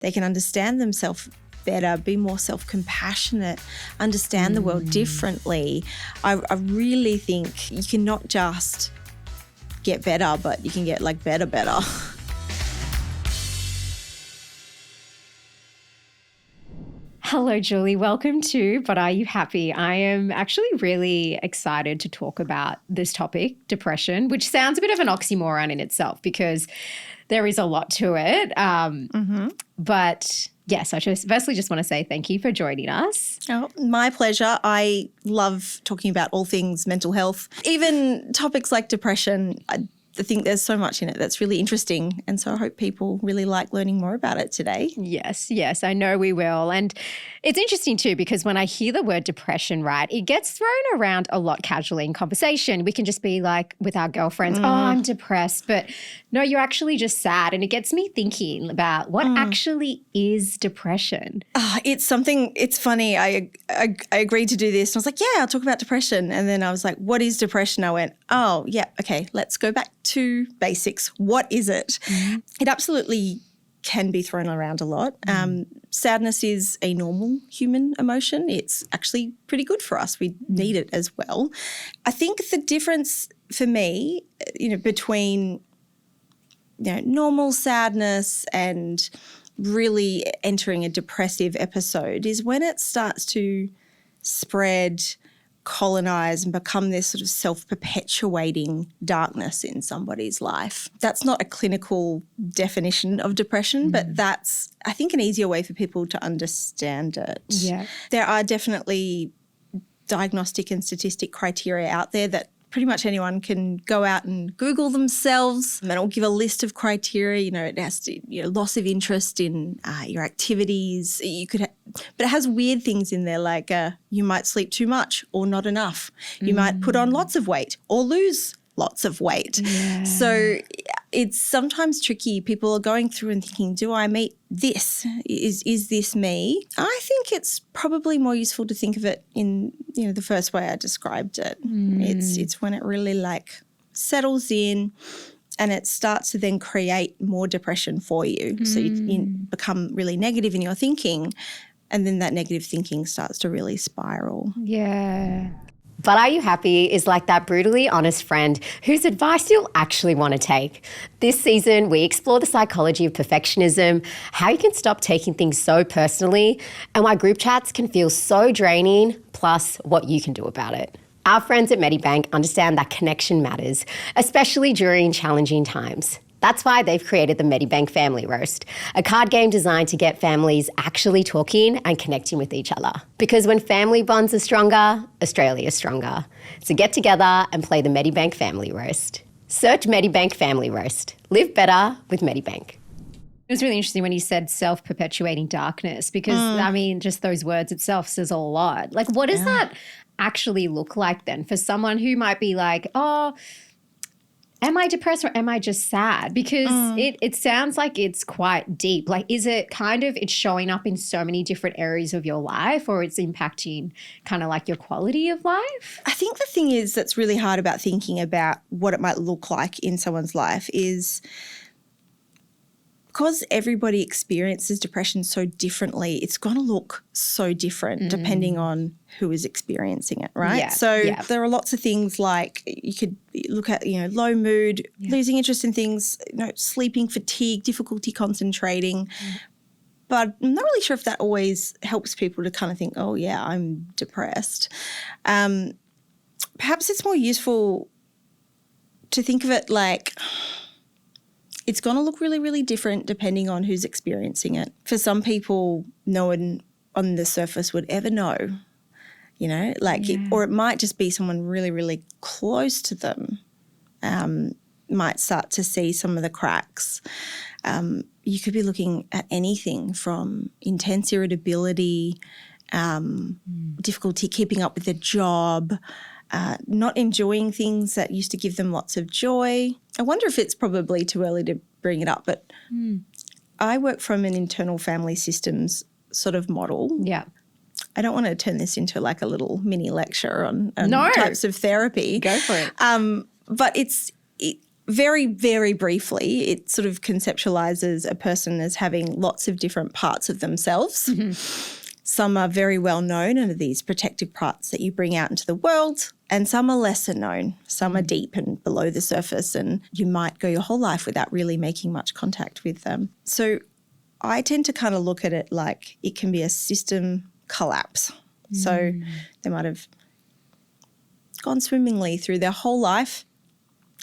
They can understand themselves better, be more self-compassionate, understand the world differently. I really think you can not just get better, but you can get like better. Hello, Julie. Welcome to But Are You Happy? I am actually really excited to talk about this topic, depression, which sounds a bit of an oxymoron in itself because there is a lot to it. But yes, I firstly just want to say thank you for joining us. Oh, my pleasure. I love talking about all things mental health, even topics like depression. I think there's so much in it that's really interesting. And so I hope people really like learning more about it today. Yes, I know we will. And it's interesting too, because when I hear the word depression, right, it gets thrown around a lot casually in conversation. We can just be like with our girlfriends, oh, I'm depressed. But no, you're actually just sad. And it gets me thinking about what actually is depression. It's something, it's funny. I agreed to do this. And I was like, yeah, I'll talk about depression. And then I was like, what is depression? I went, oh, yeah, okay, let's go back to basics. What is it? It absolutely can be thrown around a lot. Sadness is a normal human emotion. It's actually pretty good for us. We need it as well. I think the difference for me, between normal sadness and really entering a depressive episode is when it starts to spread, colonize and become this sort of self-perpetuating darkness in somebody's life. That's not a clinical definition of depression, but that's, I think, an easier way for people to understand it. Yeah. There are definitely diagnostic and statistic criteria out there that pretty much anyone can go out and Google themselves and it'll give a list of criteria. It has to, loss of interest in your activities. But it has weird things in there like you might sleep too much or not enough. You might put on lots of weight or lose lots of weight. Yeah. So it's sometimes tricky. People are going through and thinking, do I meet this? Is this me? I think it's probably more useful to think of it in, the first way I described it. It's when it really settles in and it starts to then create more depression for you. So you become really negative in your thinking and then that negative thinking starts to really spiral. Yeah. But Are You Happy is like that brutally honest friend whose advice you'll actually want to take. This season, we explore the psychology of perfectionism, how you can stop taking things so personally, and why group chats can feel so draining, plus what you can do about it. Our friends at Medibank understand that connection matters, especially during challenging times. That's why they've created the Medibank Family Roast, a card game designed to get families actually talking and connecting with each other. Because when family bonds are stronger, Australia is stronger. So get together and play the Medibank Family Roast. Search Medibank Family Roast. Live better with Medibank. It was really interesting when you said self-perpetuating darkness because, just those words itself says a lot. Like, what does that actually look like then for someone who might be like, oh, am I depressed or am I just sad? Because it sounds like it's quite deep. Like, is it it's showing up in so many different areas of your life or it's impacting kind of like your quality of life? I think the thing is that's really hard about thinking about what it might look like in someone's life is because everybody experiences depression so differently, it's going to look so different depending on who is experiencing it, right? Yeah, there are lots of things like you could look at, low mood, losing interest in things, sleeping fatigue, difficulty concentrating. But I'm not really sure if that always helps people to kind of think, oh, yeah, I'm depressed. Perhaps it's more useful to think of it like it's going to look really, really different depending on who's experiencing it. For some people, no one on the surface would ever know, or it might just be someone really, really close to them might start to see some of the cracks. You could be looking at anything from intense irritability, difficulty keeping up with a job, not enjoying things that used to give them lots of joy. I wonder if it's probably too early to bring it up, but I work from an internal family systems sort of model. Yeah. I don't want to turn this into like a little mini lecture on types of therapy. Go for it. But very, very briefly, it sort of conceptualizes a person as having lots of different parts of themselves. Some are very well known and are these protective parts that you bring out into the world, and some are lesser known. Some are deep and below the surface, and you might go your whole life without really making much contact with them. So I tend to kind of look at it like it can be a system collapse. So they might have gone swimmingly through their whole life,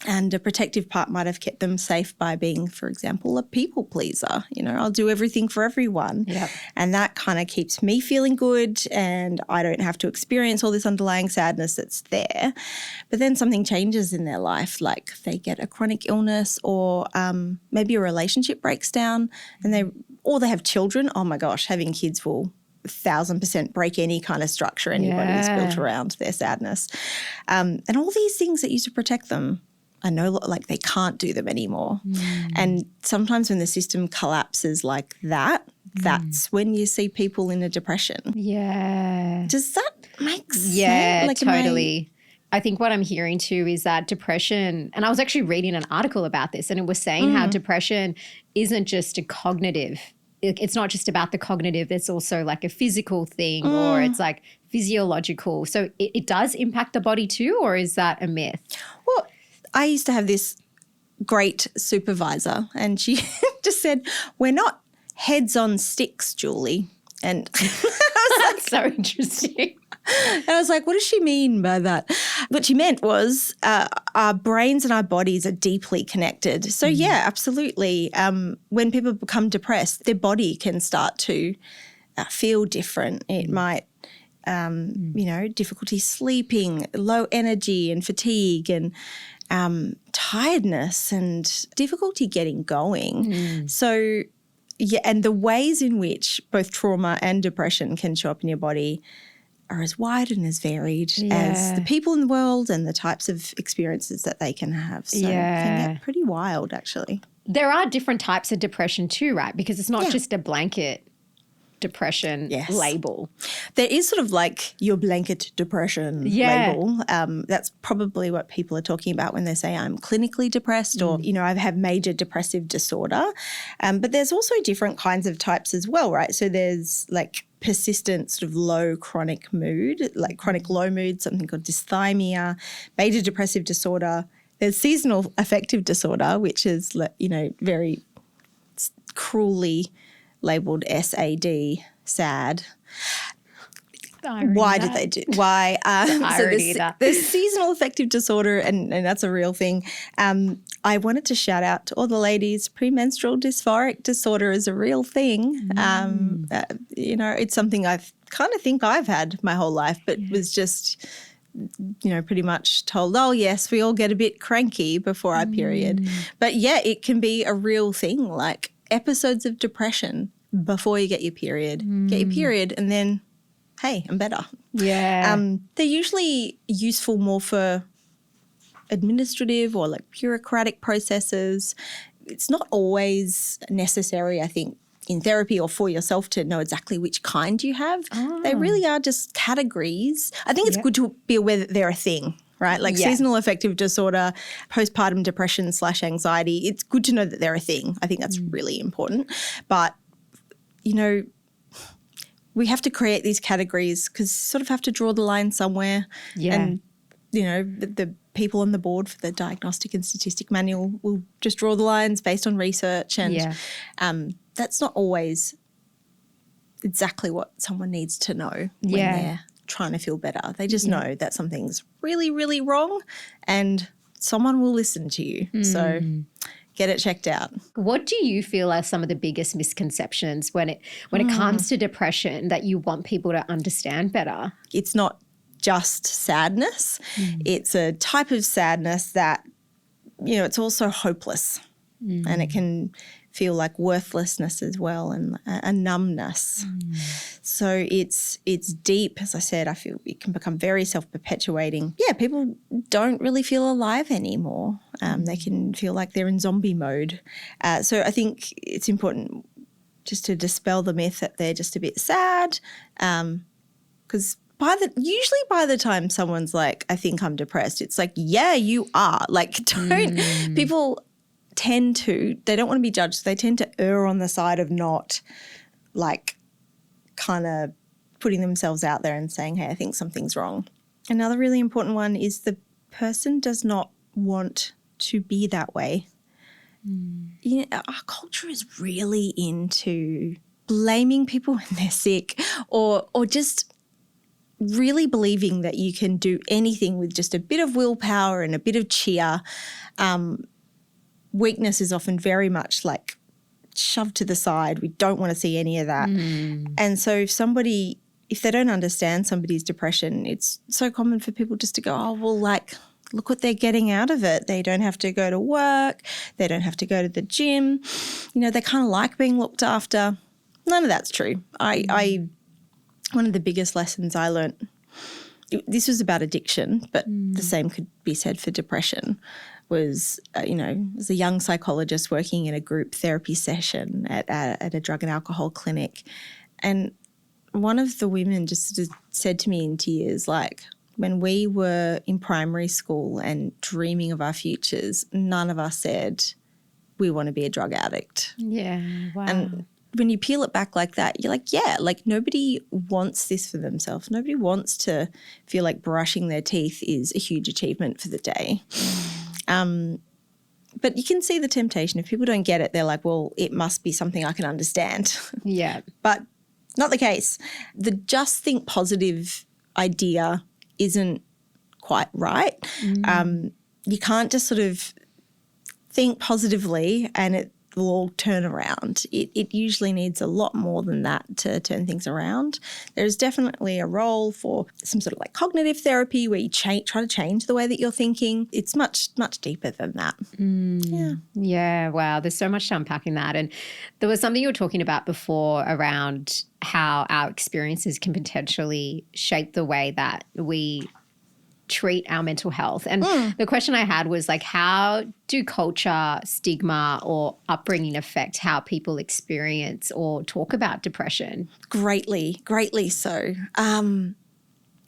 and a protective part might have kept them safe by being, for example, a people pleaser. You know, I'll do everything for everyone. Yep. And that kind of keeps me feeling good, and I don't have to experience all this underlying sadness that's there. But then something changes in their life, like they get a chronic illness, or maybe a relationship breaks down, and they have children. Oh my gosh, having kids will 1,000% break any kind of structure anybody's built around their sadness. And all these things that used to protect them, I know, like, they can't do them anymore. And sometimes when the system collapses like that, that's when you see people in a depression. Yeah. Does that make sense? Yeah, like, totally. I think what I'm hearing too is that depression, and I was actually reading an article about this, and it was saying how depression isn't just a cognitive, it's not just about the cognitive, it's also like a physical thing, or it's like physiological. So it does impact the body too, or is that a myth? Well, I used to have this great supervisor, and she just said, "We're not heads on sticks, Julie." And That's so interesting. And I was like, what does she mean by that? What she meant was our brains and our bodies are deeply connected. So, yeah, absolutely. When people become depressed, their body can start to feel different. It might, difficulty sleeping, low energy and fatigue, and tiredness and difficulty getting going. So, yeah, and the ways in which both trauma and depression can show up in your body are as wide and as varied as the people in the world and the types of experiences that they can have. So it can get pretty wild, actually. There are different types of depression too, right? Because it's not just a blanket depression label. There is sort of like your blanket depression label. That's probably what people are talking about when they say I'm clinically depressed or, I have major depressive disorder. But there's also different kinds of types as well, right? So there's like persistent sort of low chronic mood, like chronic low mood, something called dysthymia, major depressive disorder. There's seasonal affective disorder, which is, very cruelly labelled SAD, sad. Why did they do? Why? There's seasonal affective disorder, and that's a real thing. I wanted to shout out to all the ladies. Premenstrual dysphoric disorder is a real thing. It's something I've kind of think I've had my whole life, but was just, pretty much told, oh, yes, we all get a bit cranky before our period. But, yeah, it can be a real thing, like episodes of depression before you get your period. Get your period and then, hey, I'm better. Yeah. They're usually useful more for administrative or like bureaucratic processes. It's not always necessary, I think, in therapy or for yourself to know exactly which kind you have. They really are just categories. I think it's good to be aware that they're a thing, right? Like seasonal affective disorder, postpartum depression / anxiety. It's good to know that they're a thing. I think that's really important. But, we have to create these categories because sort of have to draw the line somewhere. Yeah. And, the people on the board for the Diagnostic and Statistic Manual will just draw the lines based on research, and that's not always exactly what someone needs to know when they're trying to feel better. They just know that something's really, really wrong and someone will listen to you. So get it checked out. What do you feel are some of the biggest misconceptions when it comes to depression that you want people to understand better? It's not just sadness. It's a type of sadness that, it's also hopeless and it can feel like worthlessness as well and a numbness. So it's deep. As I said, I feel it can become very self-perpetuating. Yeah, people don't really feel alive anymore. They can feel like they're in zombie mode. So I think it's important just to dispel the myth that they're just a bit sad because usually by the time someone's like, I think I'm depressed, it's like, yeah, you are. Like, people tend to, they don't want to be judged. So they tend to err on the side of not like kind of putting themselves out there and saying, hey, I think something's wrong. Another really important one is the person does not want to be that way. You know, our culture is really into blaming people when they're sick or just really believing that you can do anything with just a bit of willpower and a bit of cheer. Weakness is often very much like shoved to the side. We don't want to see any of that. And so if they don't understand somebody's depression, it's so common for people just to go, oh, well, like, look what they're getting out of it. They don't have to go to work. They don't have to go to the gym. You know, they kind of like being looked after. None of that's true. One of the biggest lessons I learned, this was about addiction, but the same could be said for depression, was, as a young psychologist working in a group therapy session at a drug and alcohol clinic. And one of the women just said to me in tears, like, when we were in primary school and dreaming of our futures, none of us said we want to be a drug addict. Yeah, wow. And when you peel it back like that, you're like, yeah, like nobody wants this for themselves. Nobody wants to feel like brushing their teeth is a huge achievement for the day. But you can see the temptation. If people don't get it, they're like, well, it must be something I can understand. Yeah. But not the case. The just think positive idea isn't quite right. You can't just sort of think positively and it will all turn around. It usually needs a lot more than that to turn things around. There's definitely a role for some sort of like cognitive therapy where you try to change the way that you're thinking. It's much, much deeper than that. Yeah, wow. There's so much to unpack in that. And there was something you were talking about before around how our experiences can potentially shape the way that we treat our mental health. And the question I had was like, how do culture, stigma or upbringing affect how people experience or talk about depression? Greatly so.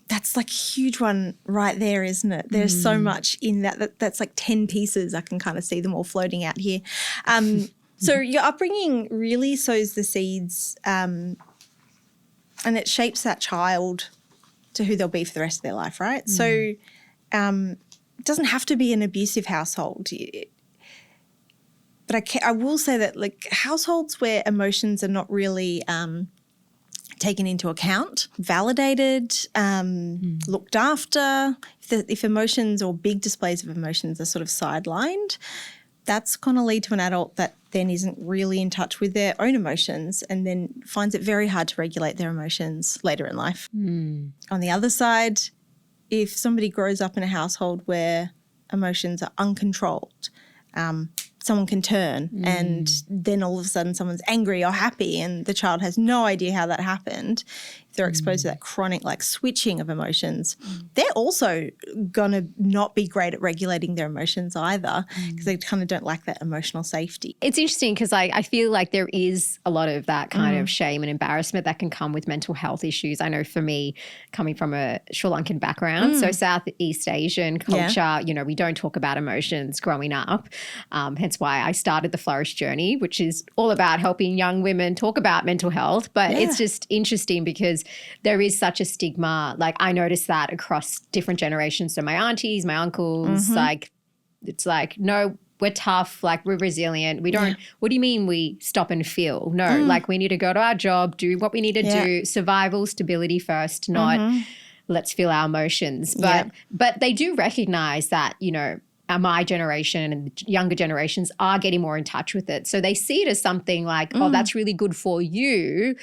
That's like a huge one right there, isn't it? There's so much in that's like 10 pieces. I can kind of see them all floating out here. So your upbringing really sows the seeds and it shapes that child to who they'll be for the rest of their life, right? So it doesn't have to be an abusive household. But I will say that like households where emotions are not really taken into account, validated, looked after, if emotions or big displays of emotions are sort of sidelined, that's going to lead to an adult that then isn't really in touch with their own emotions and then finds it very hard to regulate their emotions later in life. On the other side, if somebody grows up in a household where emotions are uncontrolled, someone can turn and then all of a sudden someone's angry or happy and the child has no idea how that happened. If they're exposed to that chronic like switching of emotions, they're also going to not be great at regulating their emotions either because they kind of don't lack that emotional safety. It's interesting because I feel like there is a lot of that kind of shame and embarrassment that can come with mental health issues. I know for me, coming from a Sri Lankan background, so Southeast Asian culture, you know, we don't talk about emotions growing up. Hence why I started the Flourish Journey, which is all about helping young women talk about mental health. But it's just interesting because there is such a stigma. Like I noticed that across different generations. So my aunties, my uncles, like it's like, no, we're tough, like we're resilient. We don't, what do you mean we stop and feel? No, like we need to go to our job, do what we need to do, survival, stability first, not let's feel our emotions. But they do recognize that, you know, my generation and the younger generations are getting more in touch with it. So they see it as something like, oh, that's really good for you.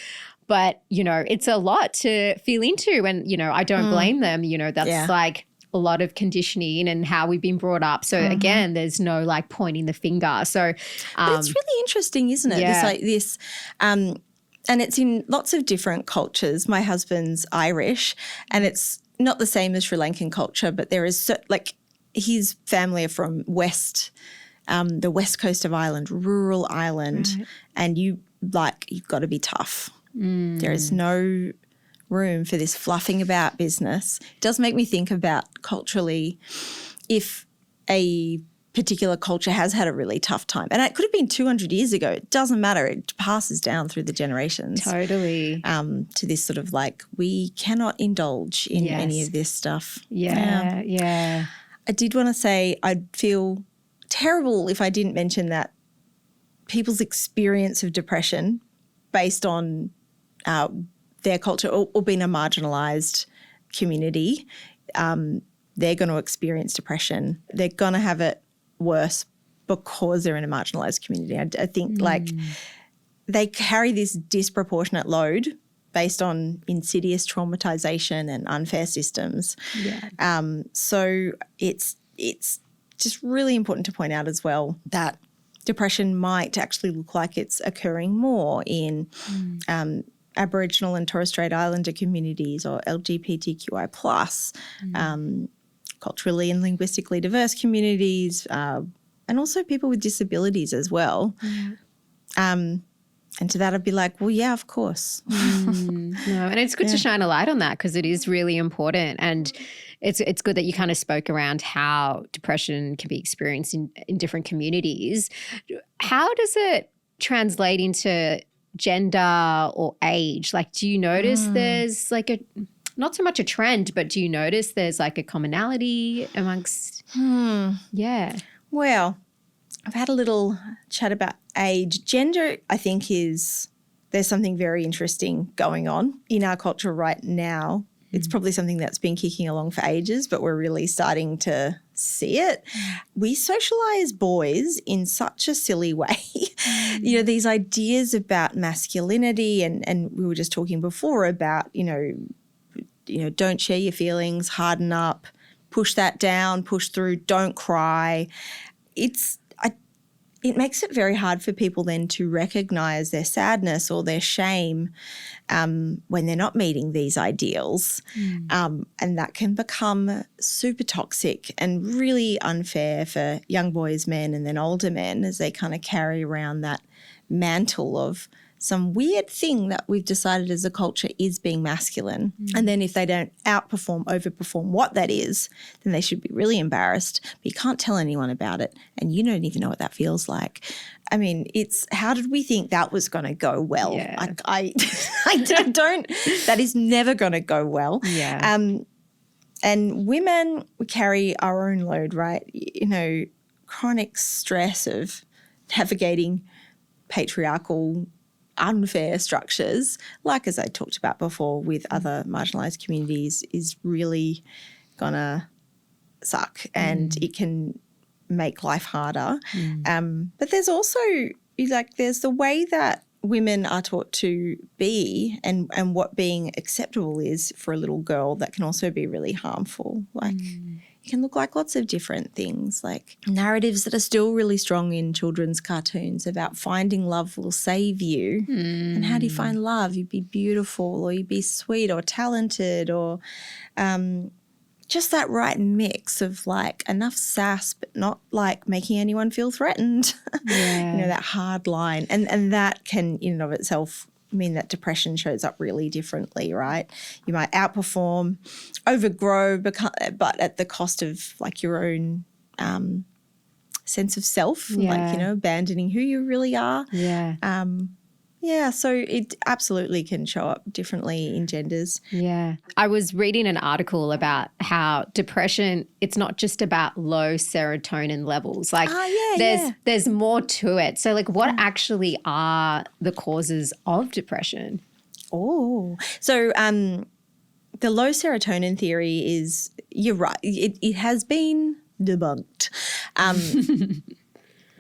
But, you know, it's a lot to feel into and, you know, I don't blame them. You know, that's like a lot of conditioning and how we've been brought up. So again, there's no like pointing the finger. So but it's really interesting, isn't it? Yeah. And it's in lots of different cultures. My husband's Irish and it's not the same as Sri Lankan culture, but there is like his family are from the west coast of Ireland, rural Ireland, and you've got to be tough. There is no room for this fluffing about business. It does make me think about culturally if a particular culture has had a really tough time. And it could have been 200 years ago. It doesn't matter. It passes down through the generations. Totally. To this sort of like, we cannot indulge in any of this stuff. Yeah. I did want to say I'd feel terrible if I didn't mention that people's experience of depression based on their culture or being a marginalised community, they're going to experience depression. They're going to have it worse because they're in a marginalised community. I think like they carry this disproportionate load based on insidious traumatisation and unfair systems. Yeah. So it's just really important to point out as well that depression might actually look like it's occurring more in Aboriginal and Torres Strait Islander communities or LGBTQI plus, culturally and linguistically diverse communities, and also people with disabilities as well. And to that I'd be like, well, yeah, of course. No, and it's good to shine a light on that because it is really important. And it's good that you kind of spoke around how depression can be experienced in different communities. How does it translate into gender or age? Like, do you notice there's like not so much a trend, but do you notice there's like a commonality amongst? Yeah. Well, I've had a little chat about age. Gender, I think, there's something very interesting going on in our culture right now. It's probably something that's been kicking along for ages, but we're really starting to see it. We socialise boys in such a silly way. You know, these ideas about masculinity and we were just talking before about, you know, don't share your feelings, harden up, push that down, push through, don't cry. It makes it very hard for people then to recognise their sadness or their shame when they're not meeting these ideals. And that can become super toxic and really unfair for young boys, men, and then older men as they kind of carry around that mantle of some weird thing that we've decided as a culture is being masculine. And then if they don't overperform what that is, then they should be really embarrassed. But you can't tell anyone about it and you don't even know what that feels like. I mean, how did we think that was going to go well? Yeah. I don't, that is never going to go well. Yeah. And women, we carry our own load, right? You know, chronic stress of navigating patriarchal unfair structures, like as I talked about before with other marginalised communities, is really gonna suck and it can make life harder. But there's also there's the way that women are taught to be and what being acceptable is for a little girl that can also be really harmful. Like it can look like lots of different things, like narratives that are still really strong in children's cartoons about finding love will save you. And how do you find love? You'd be beautiful or you'd be sweet or talented or just that right mix of like enough sass but not like making anyone feel threatened. Yeah. You know, that hard line. And that can in and of itself mean that depression shows up really differently, right? You might outperform, overgrow, but at the cost of like your own sense of self, like, you know, abandoning who you really are. Yeah, so it absolutely can show up differently in genders. Yeah. I was reading an article about how depression, it's not just about low serotonin levels. Like there's more to it. So like what actually are the causes of depression? Oh, so the low serotonin theory is, you're right, it has been debunked.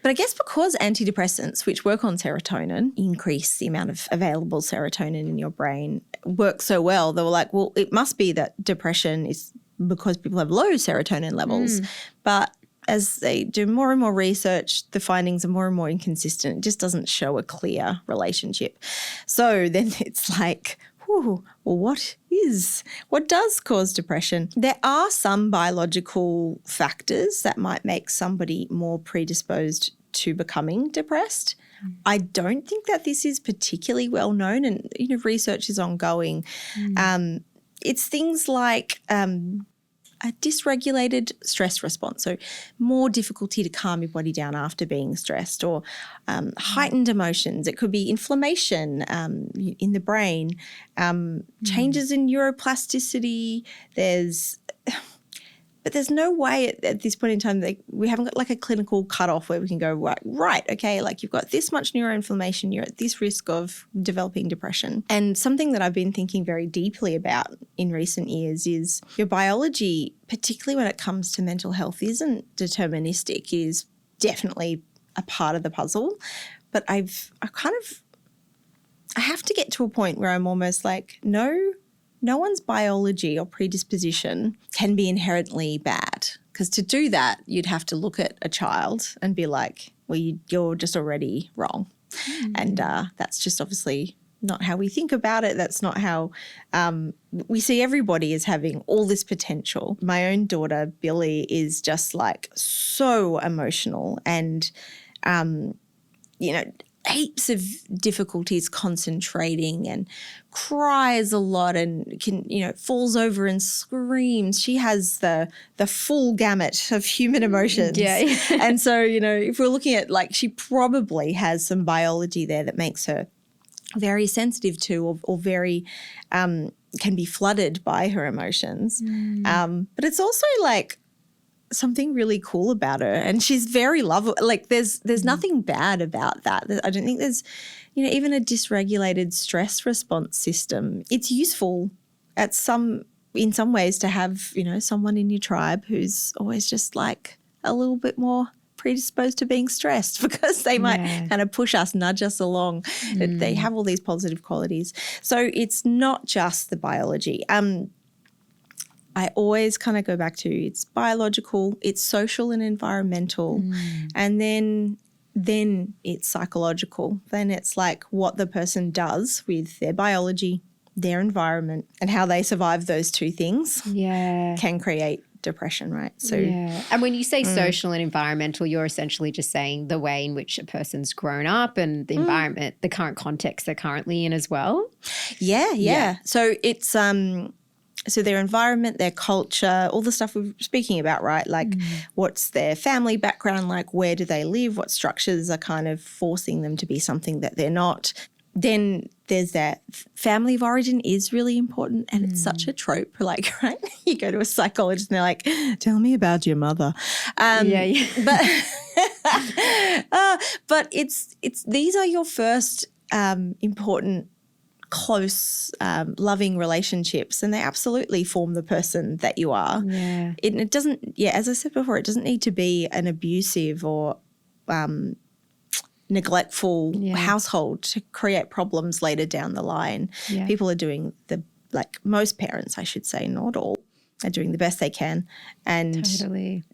But I guess because antidepressants, which work on serotonin, increase the amount of available serotonin in your brain, work so well, they were like, well, it must be that depression is because people have low serotonin levels. But as they do more and more research, the findings are more and more inconsistent. It just doesn't show a clear relationship. So then it's like, well, what does cause depression? There are some biological factors that might make somebody more predisposed to becoming depressed. I don't think that this is particularly well known, and, research is ongoing. It's things like a dysregulated stress response, so more difficulty to calm your body down after being stressed, or heightened emotions. It could be inflammation in the brain, changes in neuroplasticity. But there's no way at this point in time that we haven't got like a clinical cutoff where we can go, right, okay, like you've got this much neuroinflammation, you're at this risk of developing depression. And something that I've been thinking very deeply about in recent years is your biology, particularly when it comes to mental health, isn't deterministic. It is definitely a part of the puzzle. But I have to get to a point where I'm almost like, no one's biology or predisposition can be inherently bad, because to do that, you'd have to look at a child and be like, well, you're just already wrong. And that's just obviously not how we think about it. That's not how we see everybody as having all this potential. My own daughter, Billy, is just like so emotional and, heaps of difficulties concentrating, and cries a lot, and falls over and screams. She has the full gamut of human emotions. Yeah. And so, if we're looking at, like, she probably has some biology there that makes her very sensitive to or very can be flooded by her emotions. But it's also like something really cool about her, and she's very lovable. Like there's nothing bad about that. I don't think there's, even a dysregulated stress response system. It's useful in some ways to have, someone in your tribe who's always just like a little bit more predisposed to being stressed, because they might kind of push us, nudge us along. They have all these positive qualities. So it's not just the biology. I always kind of go back to it's biological, it's social and environmental, and then it's psychological. Then it's like what the person does with their biology, their environment, and how they survive those two things can create depression, right? So and when you say social and environmental, you're essentially just saying the way in which a person's grown up and the environment, the current context they're currently in as well. Yeah. So it's so their environment, their culture, all the stuff we're speaking about, right? Like what's their family background like? Where do they live? What structures are kind of forcing them to be something that they're not? Then there's that family of origin is really important, and it's such a trope. Like, right? You go to a psychologist and they're like, tell me about your mother. But but it's these are your first important close, loving relationships, and they absolutely form the person that you are. It doesn't, as I said before, it doesn't need to be an abusive or neglectful household to create problems later down the line. People are doing most parents, I should say, not all, are doing the best they can, and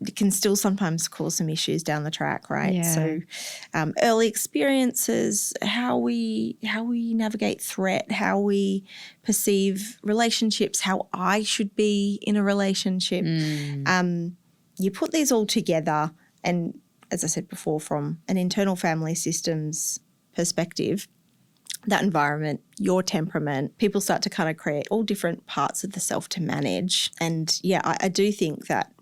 it can still sometimes cause some issues down the track, right? So early experiences, how we navigate threat, how we perceive relationships, how I should be in a relationship. You put these all together, and as I said before, from an internal family systems perspective, that environment, your temperament, people start to kind of create all different parts of the self to manage. And I do think that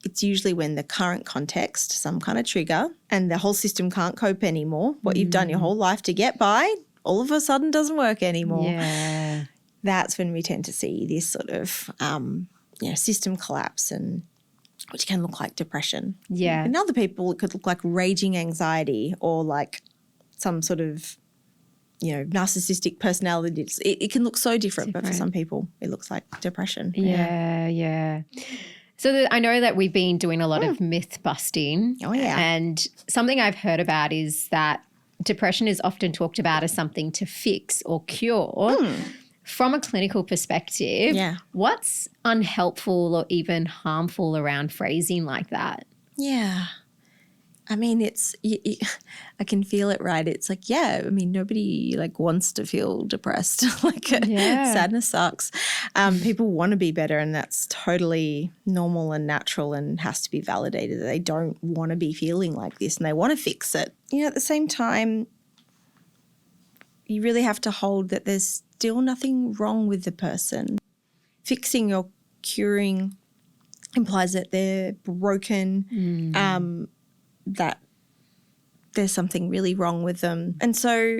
it's usually when the current context, some kind of trigger, and the whole system can't cope anymore. What you've done your whole life to get by, all of a sudden doesn't work anymore. That's when we tend to see this sort of system collapse, and which can look like depression. In other people, it could look like raging anxiety, or like some sort of narcissistic personality. It can look so different, but for some people it looks like depression. So I know that we've been doing a lot of myth busting. And something I've heard about is that depression is often talked about as something to fix or cure. From a clinical perspective, what's unhelpful or even harmful around phrasing like that? I mean, I can feel it, right? It's like, nobody wants to feel depressed. Sadness sucks. People want to be better, and that's totally normal and natural and has to be validated. They don't want to be feeling like this, and they want to fix it. At the same time, you really have to hold that there's still nothing wrong with the person. Fixing or curing implies that they're broken, that there's something really wrong with them. And so,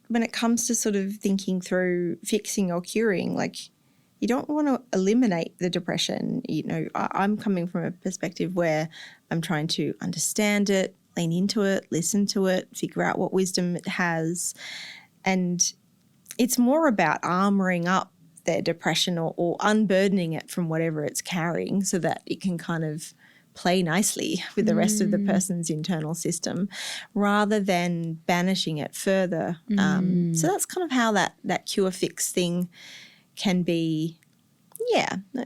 when it comes to sort of thinking through fixing or curing, like, you don't want to eliminate the depression. You know, I'm coming from a perspective where I'm trying to understand it, lean into it, listen to it, figure out what wisdom it has. And it's more about armoring up their depression or unburdening it from whatever it's carrying so that it can kind of play nicely with the rest of the person's internal system rather than banishing it further. So that's kind of how that cure fix thing can be,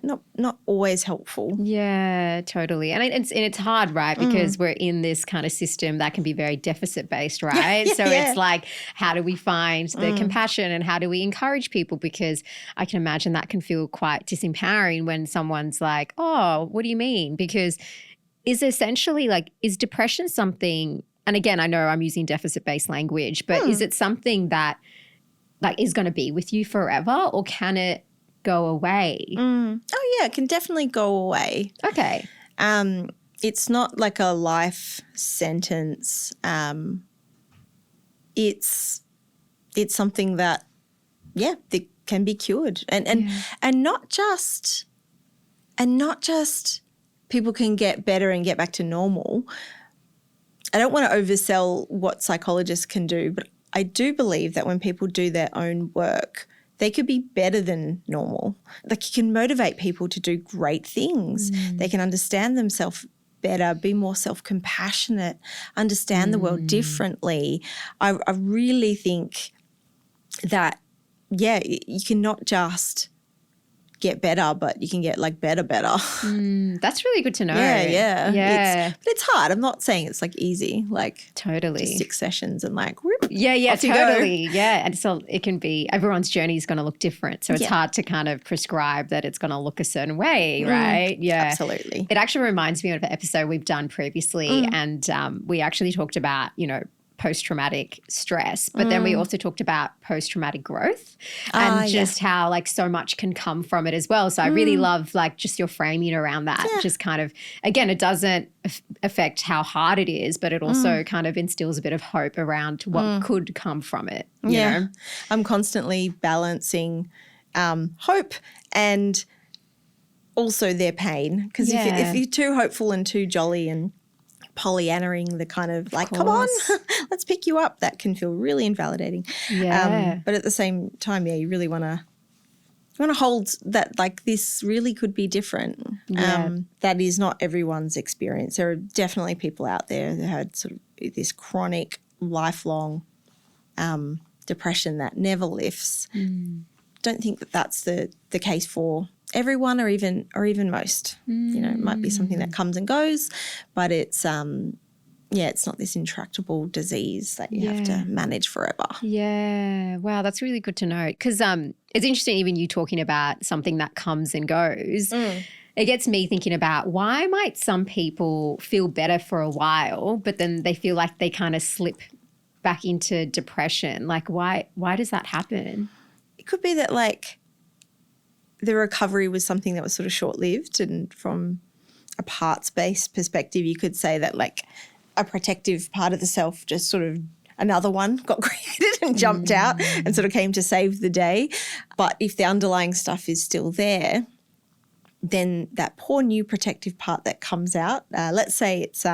not always helpful. Yeah, totally. And it's hard, right? Because we're in this kind of system that can be very deficit based, right? It's like, how do we find the compassion and how do we encourage people? Because I can imagine that can feel quite disempowering when someone's like, oh, what do you mean? Because is depression something, and again, I know I'm using deficit based language, but is it something that like is going to be with you forever, or can it go away? Oh, yeah, it can definitely go away. Okay. It's not like a life sentence. It's something that can be cured, and not just people can get better and get back to normal. I don't want to oversell what psychologists can do, but I do believe that when people do their own work, they could be better than normal. Like, you can motivate people to do great things. They can understand themselves better, be more self-compassionate, understand the world differently. I really think that, you can not just get better, but you can get like better. That's really good to know. Yeah. But it's hard. I'm not saying it's like easy, like totally just 6 sessions and like whoop, totally. Yeah. And so it can be, everyone's journey is going to look different. So it's hard to kind of prescribe that it's going to look a certain way, right? Yeah. Absolutely. It actually reminds me of an episode we've done previously, and we actually talked about, post-traumatic stress, but then we also talked about post-traumatic growth and just how like so much can come from it as well. So I really love like just your framing around that. Just kind of, again, it doesn't affect how hard it is, but it also kind of instills a bit of hope around what could come from it. You know? I'm constantly balancing hope and also their pain, because if you're too hopeful and too jolly and Pollyannaing the kind of like, come on, let's pick you up, that can feel really invalidating. But at the same time, you really want to hold that, like, this really could be different. That is not everyone's experience. There are definitely people out there that had sort of this chronic, lifelong depression that never lifts. Don't think that that's the case for everyone, or even most. It might be something that comes and goes, but it's it's not this intractable disease that you have to manage forever. Yeah. Wow, that's really good to know, because it's interesting even you talking about something that comes and goes. It gets me thinking about, why might some people feel better for a while, but then they feel like they kind of slip back into depression? Like, why does that happen? It could be that, like, the recovery was something that was sort of short-lived, and from a parts-based perspective, you could say that, like, a protective part of the self just sort of, another one got created and jumped out and sort of came to save the day. But if the underlying stuff is still there, then that poor new protective part that comes out, let's say it's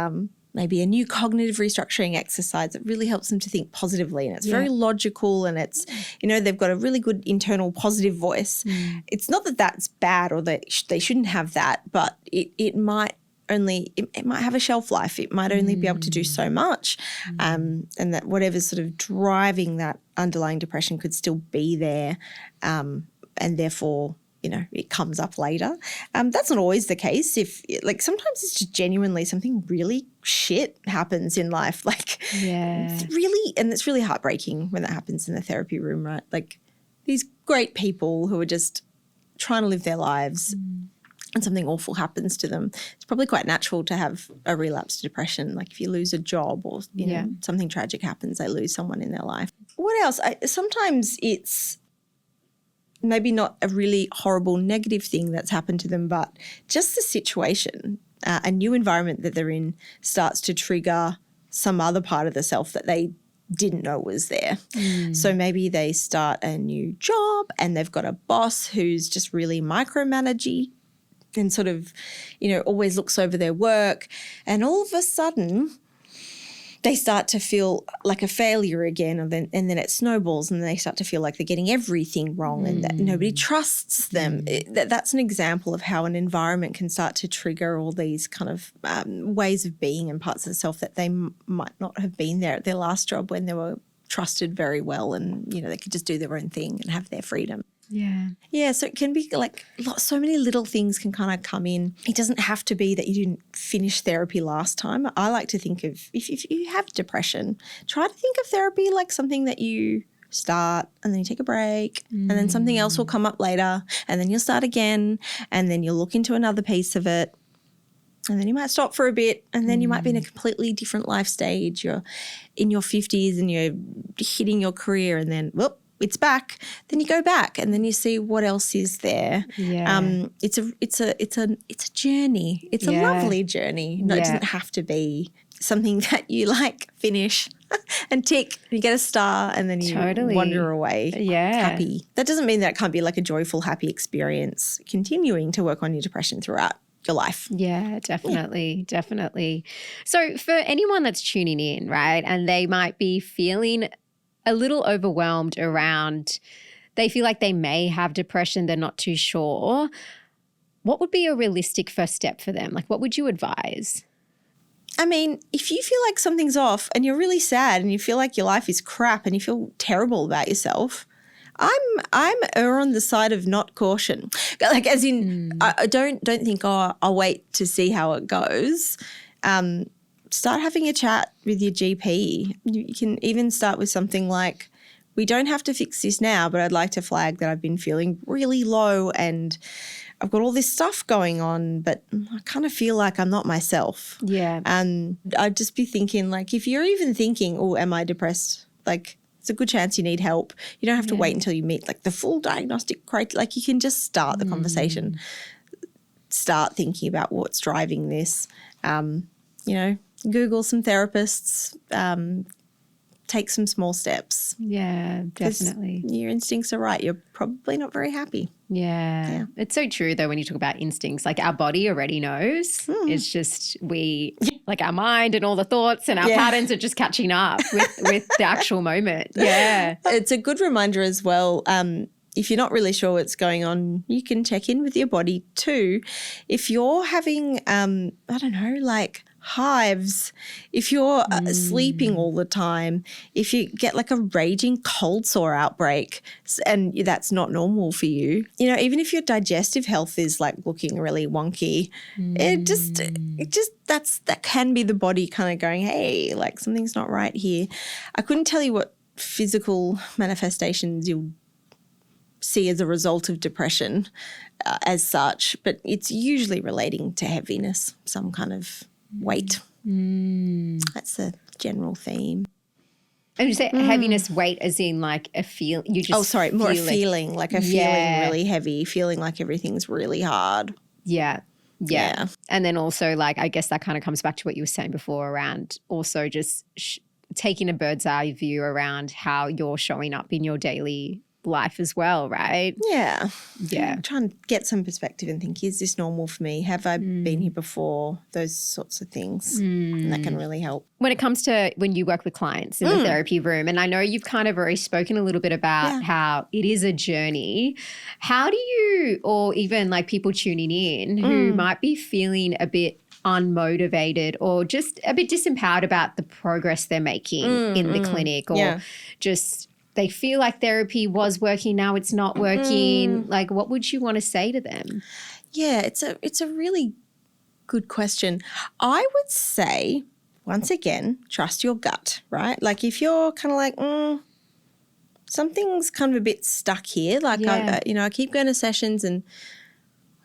maybe a new cognitive restructuring exercise that really helps them to think positively, and it's very logical, and it's, they've got a really good internal positive voice. It's not that that's bad or that they shouldn't have that, but it might it might have a shelf life. It might only be able to do so much, and that whatever's sort of driving that underlying depression could still be there, and therefore, it comes up later. That's not always the case. Sometimes it's just genuinely something really shit happens in life. It's really heartbreaking when that happens in the therapy room, right? Like, these great people who are just trying to live their lives, and something awful happens to them, it's probably quite natural to have a relapse to depression. Like if you lose a job or you know, something tragic happens, they lose someone in their life. What else? Sometimes it's maybe not a really horrible negative thing that's happened to them, but just the situation, a new environment that they're in starts to trigger some other part of the self that they didn't know was there. So maybe they start a new job and they've got a boss who's just really micromanaging and sort of, you know, always looks over their work, and all of a sudden they start to feel like a failure again, and then it snowballs and they start to feel like they're getting everything wrong and that nobody trusts them. That's an example of how an environment can start to trigger all these kind of ways of being and parts of the self that they might not have been there at their last job when they were trusted very well and, you know, they could just do their own thing and have their freedom. Yeah, so it can be like so many little things can kind of come in. It doesn't have to be that you didn't finish therapy last time. I like to think of if you have depression, try to think of therapy like something that you start and then you take a break and then something else will come up later and then you'll start again and then you'll look into another piece of it and then you might stop for a bit and then you might be in a completely different life stage. You're in your 50s and you're hitting your career and then, whoop, it's back. Then you go back and then you see what else is there. It's a journey. It's a lovely journey. No, it doesn't have to be something that you like finish and tick. You get a star and then you wander away happy. That doesn't mean that it can't be like a joyful, happy experience continuing to work on your depression throughout your life. Yeah, definitely. So for anyone that's tuning in, right, and they might be feeling a little overwhelmed around, they feel like they may have depression, they're not too sure. What would be a realistic first step for them? Like, what would you advise? I mean, if you feel like something's off and you're really sad and you feel like your life is crap and you feel terrible about yourself, I'm on the side of not caution. Like, as in, I don't think, I'll wait to see how it goes. Start having a chat with your GP. You can even start with something like, we don't have to fix this now, but I'd like to flag that I've been feeling really low and I've got all this stuff going on, but I kind of feel like I'm not myself. And I'd just be thinking, like, if you're even thinking, oh, am I depressed? Like, it's a good chance you need help. You don't have to wait until you meet like the full diagnostic criteria. Like, you can just start the conversation, start thinking about what's driving this. You know, Google some therapists, take some small steps. Yeah, definitely. Your instincts are right. You're probably not very happy. Yeah. It's so true though when you talk about instincts. Like, our body already knows. It's just like our mind and all the thoughts and our patterns are just catching up with the actual moment. Yeah. It's a good reminder as well. If you're not really sure what's going on, you can check in with your body too. If you're having, I don't know, like hives, if you're sleeping all the time, if you get like a raging cold sore outbreak and that's not normal for you, you know, even if your digestive health is like looking really wonky, that can be the body kind of going, hey, like something's not right here. I couldn't tell you what physical manifestations you'll see as a result of depression as such, but it's usually relating to heaviness, some kind of weight. That's a general theme. And you say heaviness, weight, as in like a feel. You just more a feeling, like a feeling really heavy, feeling like everything's really hard. Yeah. And then also, like, I guess that kind of comes back to what you were saying before around also just taking a bird's eye view around how you're showing up in your daily life as well, right? Yeah. Try and get some perspective and think, is this normal for me? Have I been here before? Those sorts of things. And that can really help. When it comes to when you work with clients in the therapy room, and I know you've kind of already spoken a little bit about how it is a journey, how do you, or even like people tuning in who might be feeling a bit unmotivated or just a bit disempowered about the progress they're making in the clinic, or just they feel like therapy was working, now it's not working. Like, what would you want to say to them? Yeah, it's a really good question. I would say, once again, trust your gut, right? Like, if you're kind of like, something's kind of a bit stuck here. Like, I keep going to sessions and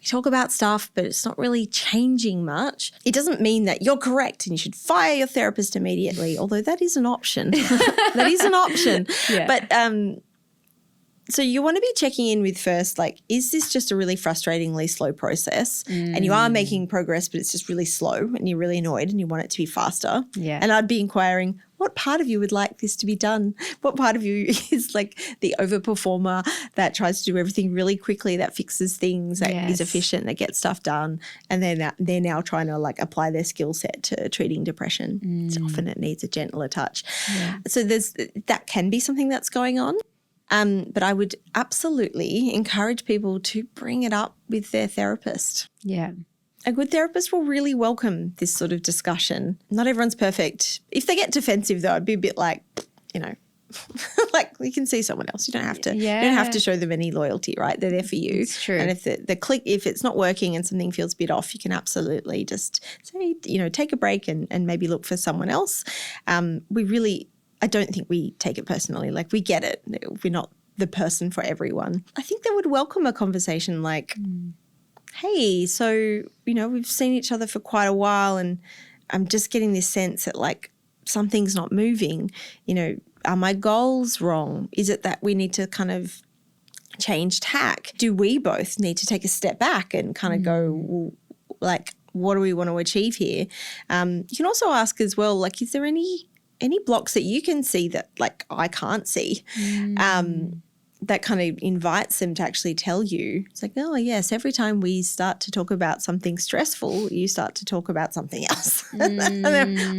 we talk about stuff, but it's not really changing much. It doesn't mean that you're correct and you should fire your therapist immediately, although that is an option. That is an option. Yeah. But so you want to be checking in with first, like, is this just a really frustratingly slow process? And you are making progress, but it's just really slow and you're really annoyed and you want it to be faster. Yeah. And I'd be inquiring, what part of you would like this to be done? What part of you is like the overperformer that tries to do everything really quickly, that fixes things, that is efficient, that gets stuff done, and then they're now trying to like apply their skill set to treating depression. So often it needs a gentler touch. Yeah. So that can be something that's going on. But I would absolutely encourage people to bring it up with their therapist. Yeah. A good therapist will really welcome this sort of discussion. Not everyone's perfect. If they get defensive, though, I'd be a bit like, like you can see someone else. You don't have to. You don't have to show them any loyalty, right? They're there for you. It's true. And if if it's not working and something feels a bit off, you can absolutely just say, take a break and maybe look for someone else. I don't think we take it personally. Like, we get it. We're not the person for everyone. I think they would welcome a conversation like, hey, so, we've seen each other for quite a while and I'm just getting this sense that like something's not moving. Are my goals wrong? Is it that we need to kind of change tack? Do we both need to take a step back and kind of go, well, like, what do we want to achieve here? You can also ask as well, like, is there any blocks that you can see that like I can't see? That kind of invites them to actually tell you. It's like, oh yes, every time we start to talk about something stressful, you start to talk about something else. And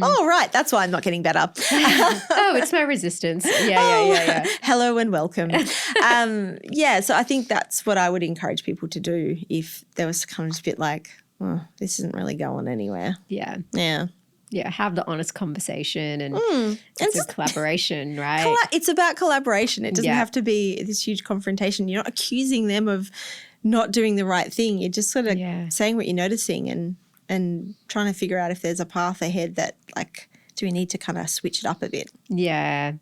oh right, that's why I'm not getting better. Oh, it's my resistance. Yeah. Hello and welcome. So I think that's what I would encourage people to do if there was kind of a bit like, oh, this isn't really going anywhere. Yeah. Yeah, have the honest conversation and it's a collaboration, right? It's about collaboration. It doesn't have to be this huge confrontation. You're not accusing them of not doing the right thing. You're just sort of saying what you're noticing and trying to figure out if there's a path ahead that like, do we need to kind of switch it up a bit? Yeah.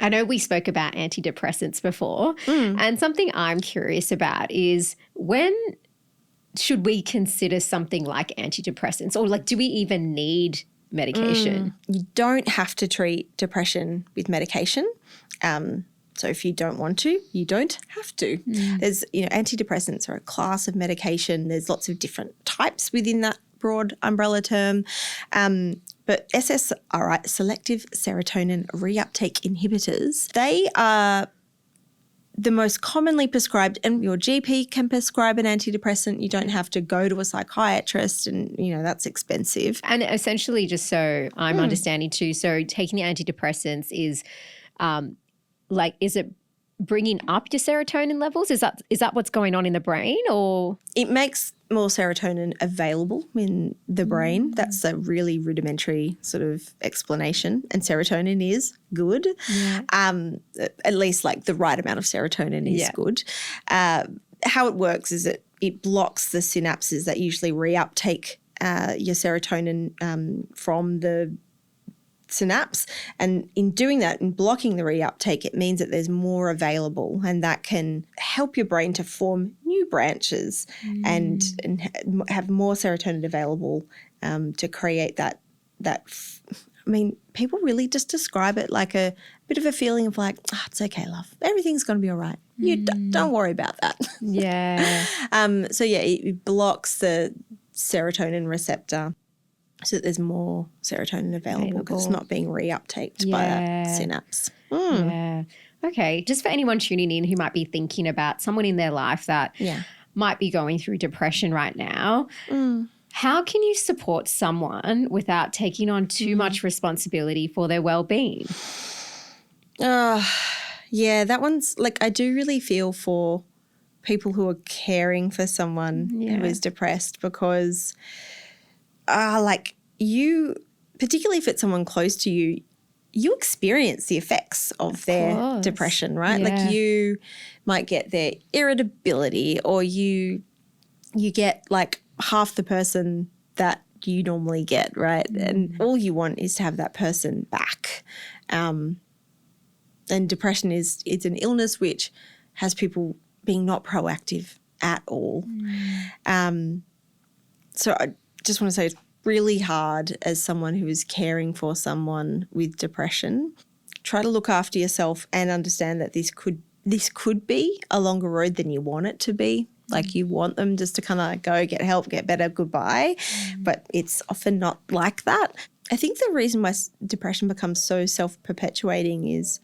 I know we spoke about antidepressants before and something I'm curious about is when should we consider something like antidepressants or like do we even need medication? You don't have to treat depression with medication. So if you don't want to, you don't have to. There's, antidepressants are a class of medication. There's lots of different types within that broad umbrella term. But SSRI, selective serotonin reuptake inhibitors, they are the most commonly prescribed, and your GP can prescribe an antidepressant. You don't have to go to a psychiatrist and, that's expensive. And essentially, just so I'm understanding too, so taking the antidepressants is is it bringing up your serotonin levels? Is that what's going on in the brain or? It makes more serotonin available in the brain. That's a really rudimentary sort of explanation. And serotonin is good. Yeah. At least like the right amount of serotonin is good. How it works is it blocks the synapses that usually reuptake your serotonin from the synapse, and in doing that and blocking the reuptake, it means that there's more available, and that can help your brain to form new branches and have more serotonin available to create that. I mean, people really just describe it like a bit of a feeling of like, it's okay, love, everything's going to be all right. You don't worry about that. Yeah. It blocks the serotonin receptor, so that there's more serotonin available because it's not being reuptaked by that synapse. Yeah. Okay. Just for anyone tuning in who might be thinking about someone in their life that might be going through depression right now, how can you support someone without taking on too much responsibility for their well-being? That one's like, I do really feel for people who are caring for someone who is depressed because particularly if it's someone close to you, you experience the effects of their depression, right? Yeah. Like you might get their irritability, or you get like half the person that you normally get, right? And all you want is to have that person back. And depression it's an illness which has people being not proactive at all. So I just want to say it's really hard as someone who is caring for someone with depression. Try to look after yourself and understand that this could be a longer road than you want it to be. Like you want them just to kind of go get help, get better, goodbye. But it's often not like that. I think the reason why depression becomes so self-perpetuating is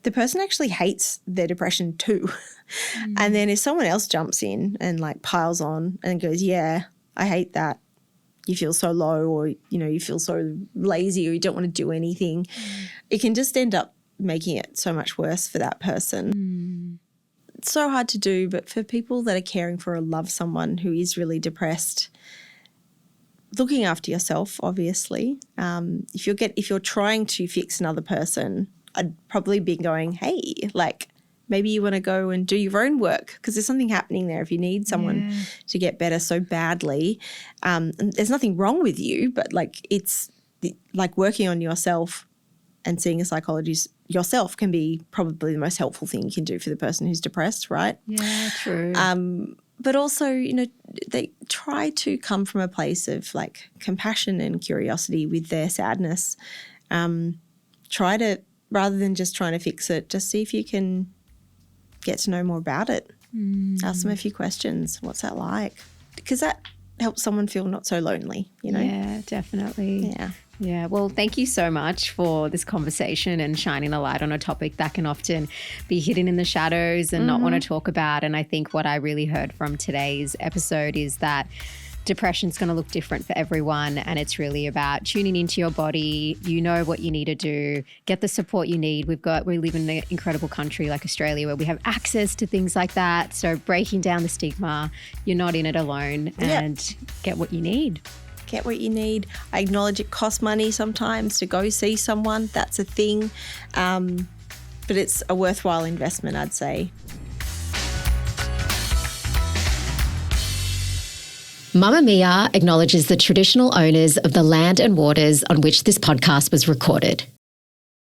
the person actually hates their depression too. And then if someone else jumps in and like piles on and goes, yeah, I hate that, you feel so low, or, you know, you feel so lazy, or you don't want to do anything, it can just end up making it so much worse for that person. It's so hard to do, but for people that are caring for or love someone who is really looking after yourself, obviously. If you're trying to fix another person, I'd probably be going, hey, like maybe you want to go and do your own work, because there's something happening there. If you need someone to get better so badly, and there's nothing wrong with you, but like it's like working on yourself and seeing a psychologist yourself can be probably the most helpful thing you can do for the person who's depressed, right? Yeah, true. But also, you know, they try to come from a place of like compassion and curiosity with their sadness. Try to, rather than just trying to fix it, just see if you can get to know more about it. Ask them a few questions. What's that like? Because that helps someone feel not so lonely, you know? Yeah, definitely. Yeah. Well, thank you so much for this conversation and shining a light on a topic that can often be hidden in the shadows and not want to talk about. And I think what I really heard from today's episode is that depression's going to look different for everyone, and it's really about tuning into your body. You know what you need to do, get the support you need. We live in an incredible country like Australia where we have access to things like that. So breaking down the stigma, you're not in it alone, and get what you need. Get what you need. I acknowledge it costs money sometimes to go see someone. That's a thing. But it's a worthwhile investment, I'd say. Mamma Mia acknowledges the traditional owners of the land and waters on which this podcast was recorded.